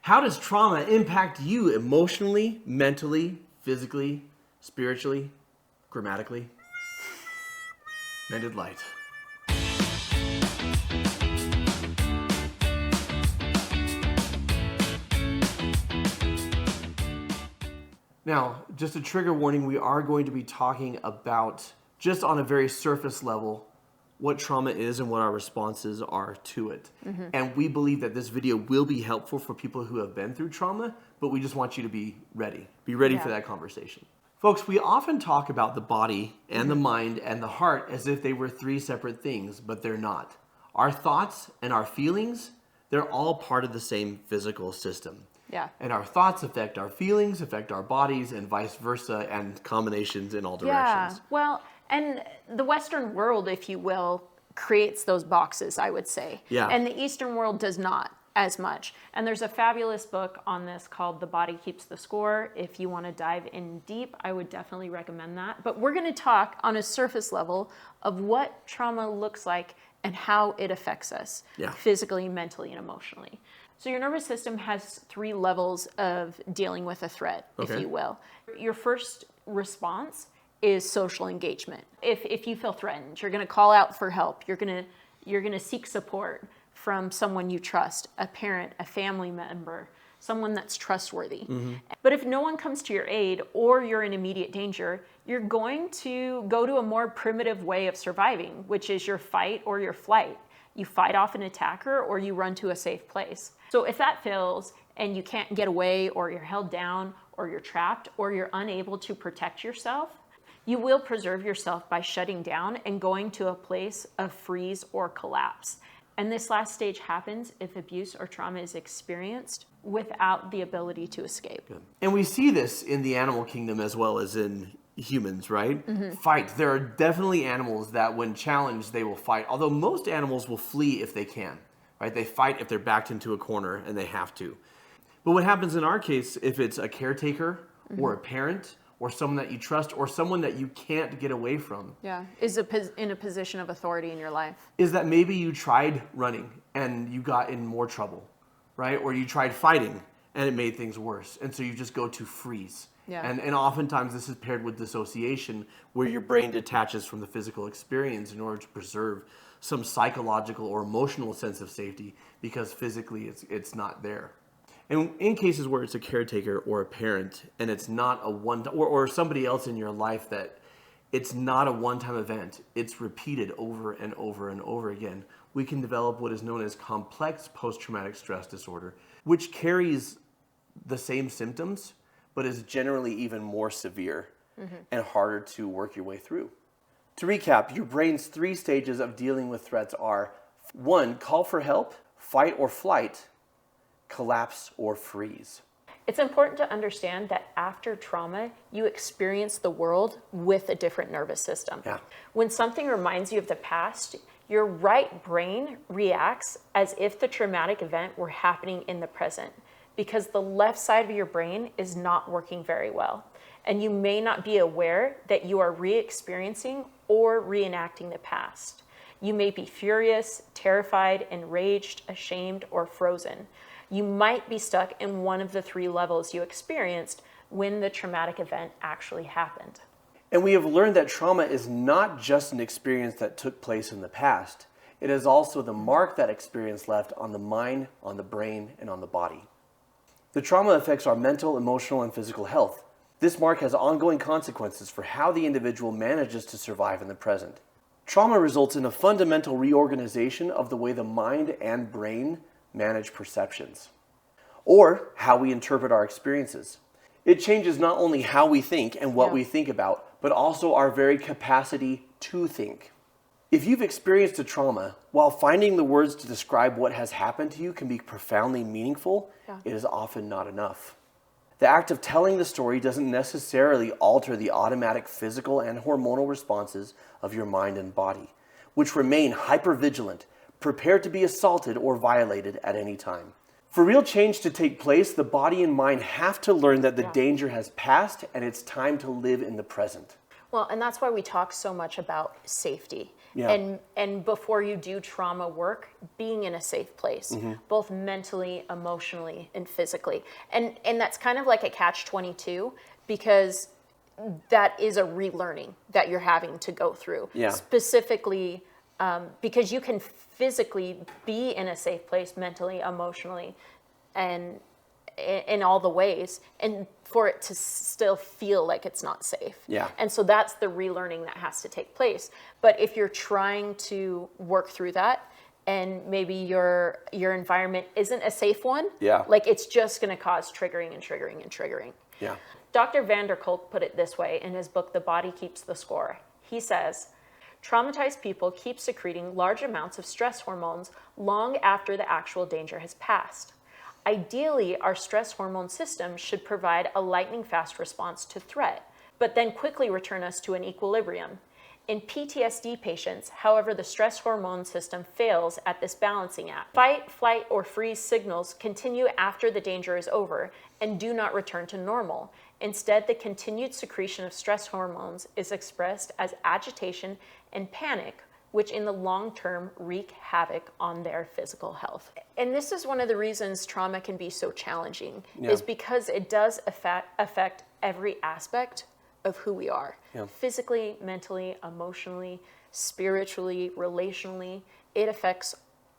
How does trauma impact you emotionally, mentally, physically, spiritually, grammatically? Mended light. Now, just a trigger warning, we are going to be talking about, just on a very surface level, what trauma is and what our responses are to it. Mm-hmm. And we believe that this video will be helpful for people who have been through trauma, but we just want you to be ready. Be ready for that conversation. Folks, we often talk about the body and the mind and the heart as if they were three separate things, but they're not. Our thoughts and our feelings, they're all part of the same physical system. Yeah. And our thoughts affect our feelings, affect our bodies, and vice versa, and combinations in all directions. Yeah. Well, and the Western world, if you will, creates those boxes, I would say. Yeah. And the Eastern world does not as much. And there's a fabulous book on this called The Body Keeps the Score. If you want to dive in deep, I would definitely recommend that. But we're going to talk on a surface level of what trauma looks like and how it affects us physically, mentally, and emotionally. So your nervous system has 3 levels of dealing with a threat, if you will. Your first response is social engagement. If you feel threatened, you're going to call out for help. You're going to seek support from someone you trust, a parent, a family member, someone that's trustworthy. Mm-hmm. But if no one comes to your aid or you're in immediate danger, you're going to go to a more primitive way of surviving, which is your fight or your flight. You fight off an attacker or you run to a safe place. So if that fails and you can't get away or you're held down or you're trapped or you're unable to protect yourself, you will preserve yourself by shutting down and going to a place of freeze or collapse. And this last stage happens if abuse or trauma is experienced without the ability to escape. And we see this in the animal kingdom as well as in humans, right? Mm-hmm. Fight. There are definitely animals that when challenged, they will fight. Although most animals will flee if they can, right? They fight if they're backed into a corner and they have to. But what happens in our case, if it's a caretaker or a parent or someone that you trust or someone that you can't get away from. Yeah, is in a position of authority in your life. Is that maybe you tried running and you got in more trouble, right? Or you tried fighting and it made things worse. And so you just go to freeze. Yeah. And oftentimes this is paired with dissociation where your brain detaches from the physical experience in order to preserve some psychological or emotional sense of safety because physically it's not there. And in cases where it's a caretaker or a parent and it's not a or somebody else in your life that it's not a one-time event, it's repeated over and over and over again, we can develop what is known as complex post-traumatic stress disorder, which carries the same symptoms, but is generally even more severe and harder to work your way through. To recap, your brain's 3 stages of dealing with threats are 1, call for help, fight or flight, collapse or freeze. It's important to understand that after trauma, you experience the world with a different nervous system. Yeah. When something reminds you of the past, your right brain reacts as if the traumatic event were happening in the present, because the left side of your brain is not working very well. And you may not be aware that you are re-experiencing or reenacting the past. You may be furious, terrified, enraged, ashamed, or frozen. You might be stuck in one of the 3 levels you experienced when the traumatic event actually happened. And we have learned that trauma is not just an experience that took place in the past. It is also the mark that experience left on the mind, on the brain, and on the body. The trauma affects our mental, emotional, and physical health. This mark has ongoing consequences for how the individual manages to survive in the present. Trauma results in a fundamental reorganization of the way the mind and brain manage perceptions, or how we interpret our experiences. It changes not only how we think and what we think about, but also our very capacity to think. If you've experienced a trauma, while finding the words to describe what has happened to you can be profoundly meaningful, it is often not enough. The act of telling the story doesn't necessarily alter the automatic physical and hormonal responses of your mind and body, which remain hypervigilant, prepared to be assaulted or violated at any time. For real change to take place, the body and mind have to learn that the danger has passed and it's time to live in the present. Well, and that's why we talk so much about safety Yeah. And before you do trauma work, being in a safe place, both mentally, emotionally, and physically. And that's kind of like a catch-22, because that is a relearning that you're having to go through. Yeah. Specifically, because you can physically be in a safe place mentally, emotionally, and in all the ways, and for it to still feel like it's not safe. Yeah. And so that's the relearning that has to take place. But if you're trying to work through that, and maybe your environment isn't a safe one, Yeah. like it's just going to cause triggering and triggering and triggering. Yeah. Dr. van der Kolk put it this way in his book, The Body Keeps the Score. He says, traumatized people keep secreting large amounts of stress hormones long after the actual danger has passed. Ideally, our stress hormone system should provide a lightning-fast response to threat, but then quickly return us to an equilibrium. In PTSD patients, however, the stress hormone system fails at this balancing act. Fight, flight, or freeze signals continue after the danger is over and do not return to normal. Instead, the continued secretion of stress hormones is expressed as agitation and panic, which in the long term wreak havoc on their physical health. And this is one of the reasons trauma can be so challenging, is because it does affect every aspect of who we are. Physically, mentally, emotionally, spiritually, relationally. It affects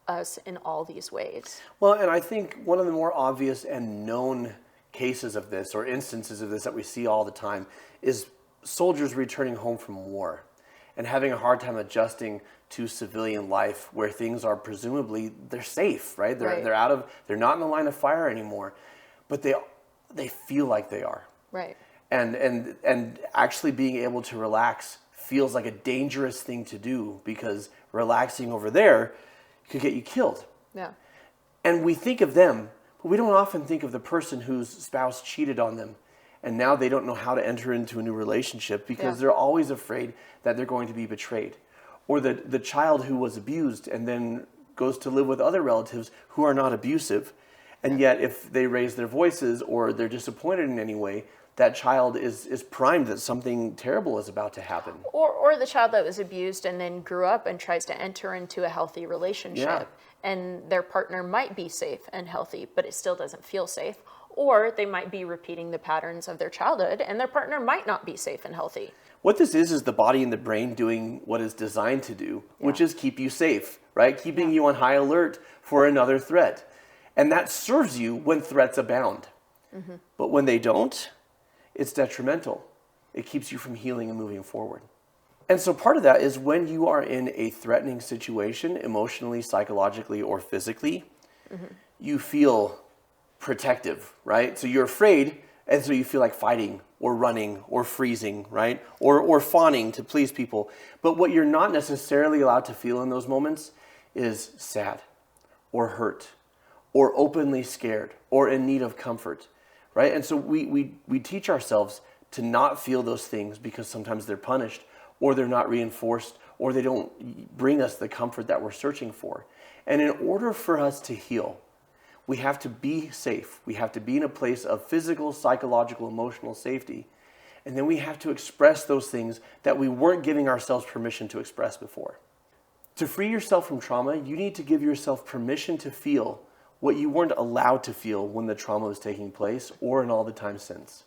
us in all these ways. Well, and I think one of the more obvious and known cases of this, or instances of this that we see all the time, is soldiers returning home from war and having a hard time adjusting to civilian life, where things are presumably, they're safe, right? They're not in the line of fire anymore, but they feel like they are. Right. And actually being able to relax feels like a dangerous thing to do, because relaxing over there could get you killed. Yeah. And we think of them, but we don't often think of the person whose spouse cheated on them, and now they don't know how to enter into a new relationship because they're always afraid that they're going to be betrayed. Or the child who was abused and then goes to live with other relatives who are not abusive. And yet if they raise their voices or they're disappointed in any way, that child is primed that something terrible is about to happen. Or the child that was abused and then grew up and tries to enter into a healthy relationship. Yeah. And their partner might be safe and healthy, but it still doesn't feel safe. Or they might be repeating the patterns of their childhood and their partner might not be safe and healthy. What this is the body and the brain doing what it's designed to do, which is keep you safe, right? Keeping you on high alert for another threat. And that serves you when threats abound. But when they don't, it's detrimental. It keeps you from healing and moving forward. And so part of that is when you are in a threatening situation, emotionally, psychologically, or physically, you feel protective, right? So you're afraid, and so you feel like fighting or running or freezing, right? Or fawning to please people. But what you're not necessarily allowed to feel in those moments is sad or hurt or openly scared or in need of comfort, right? And so we teach ourselves to not feel those things because sometimes they're punished or they're not reinforced or they don't bring us the comfort that we're searching for. And in order for us to heal, we have to be safe. We have to be in a place of physical, psychological, emotional safety. And then we have to express those things that we weren't giving ourselves permission to express before. To free yourself from trauma, you need to give yourself permission to feel what you weren't allowed to feel when the trauma was taking place or in all the time since.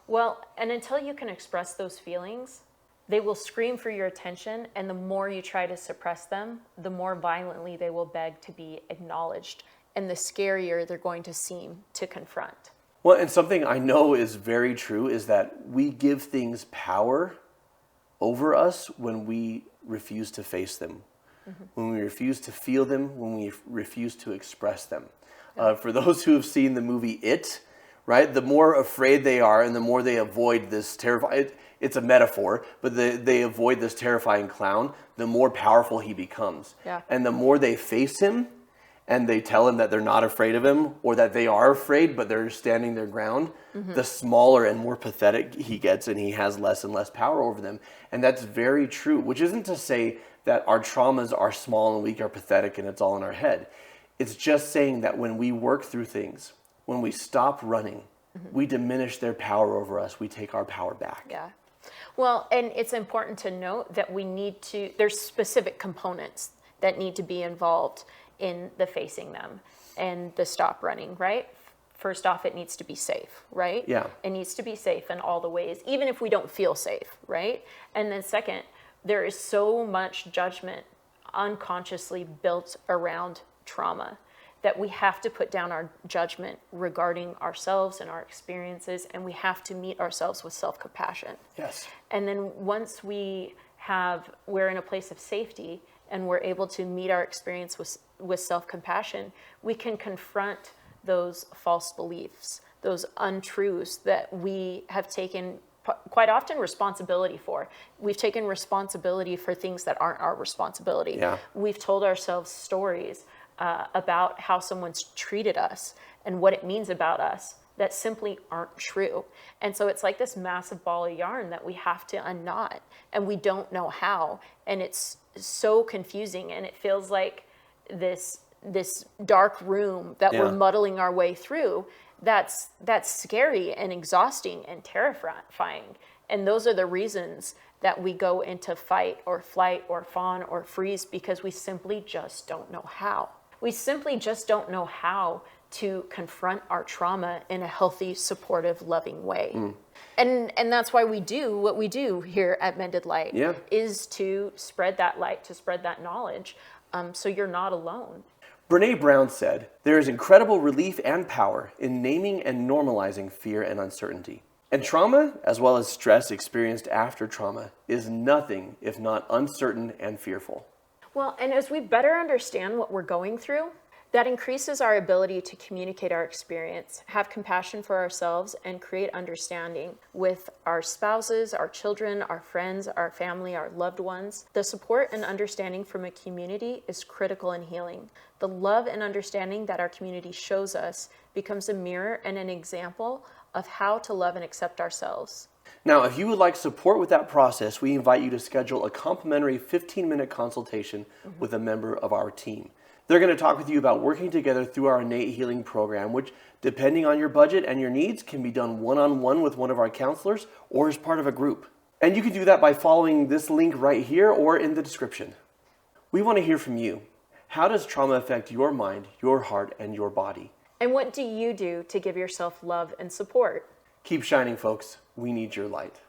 Well, and until you can express those feelings, they will scream for your attention, and the more you try to suppress them, the more violently they will beg to be acknowledged, and the scarier they're going to seem to confront. Well, and something I know is very true is that we give things power over us when we refuse to face them, when we refuse to feel them, when we refuse to express them. For those who have seen the movie It, right, the more afraid they are and the more they avoid this terrifying, it's a metaphor, but they avoid this terrifying clown, the more powerful he becomes. Yeah. And the more they face him, and they tell him that they're not afraid of him or that they are afraid, but they're standing their ground, the smaller and more pathetic he gets, and he has less and less power over them. And that's very true, which isn't to say that our traumas are small and weak or pathetic and it's all in our head. It's just saying that when we work through things, when we stop running, we diminish their power over us. We take our power back. Yeah. Well, and it's important to note that there's specific components that need to be involved in the facing them and the stop running, right? First off, it needs to be safe, right? Yeah. It needs to be safe in all the ways, even if we don't feel safe, right? And then second, there is so much judgment unconsciously built around trauma that we have to put down our judgment regarding ourselves and our experiences, and we have to meet ourselves with self-compassion. Yes. And then once we're in a place of safety and we're able to meet our experience with self-compassion, we can confront those false beliefs, those untruths that we have taken quite often responsibility for. We've taken responsibility for things that aren't our responsibility. Yeah. We've told ourselves stories about how someone's treated us and what it means about us that simply aren't true. And so it's like this massive ball of yarn that we have to unknot, and we don't know how. And it's so confusing, and it feels like this dark room that we're muddling our way through. That's scary and exhausting and terrifying. And those are the reasons that we go into fight or flight or fawn or freeze, because we simply just don't know how. We simply just don't know how to confront our trauma in a healthy, supportive, loving way. And that's why we do what we do here at Mended Light, is to spread that light, to spread that knowledge, so you're not alone. Brene Brown said, "There is incredible relief and power in naming and normalizing fear and uncertainty. And trauma, as well as stress experienced after trauma, is nothing if not uncertain and fearful." Well, and as we better understand what we're going through, that increases our ability to communicate our experience, have compassion for ourselves, and create understanding with our spouses, our children, our friends, our family, our loved ones. The support and understanding from a community is critical in healing. The love and understanding that our community shows us becomes a mirror and an example of how to love and accept ourselves. Now, if you would like support with that process, we invite you to schedule a complimentary 15-minute consultation with a member of our team. They're going to talk with you about working together through our innate healing program, which, depending on your budget and your needs, can be done one-on-one with one of our counselors or as part of a group. And you can do that by following this link right here or in the description. We want to hear from you. How does trauma affect your mind, your heart, and your body? And what do you do to give yourself love and support? Keep shining, folks. We need your light.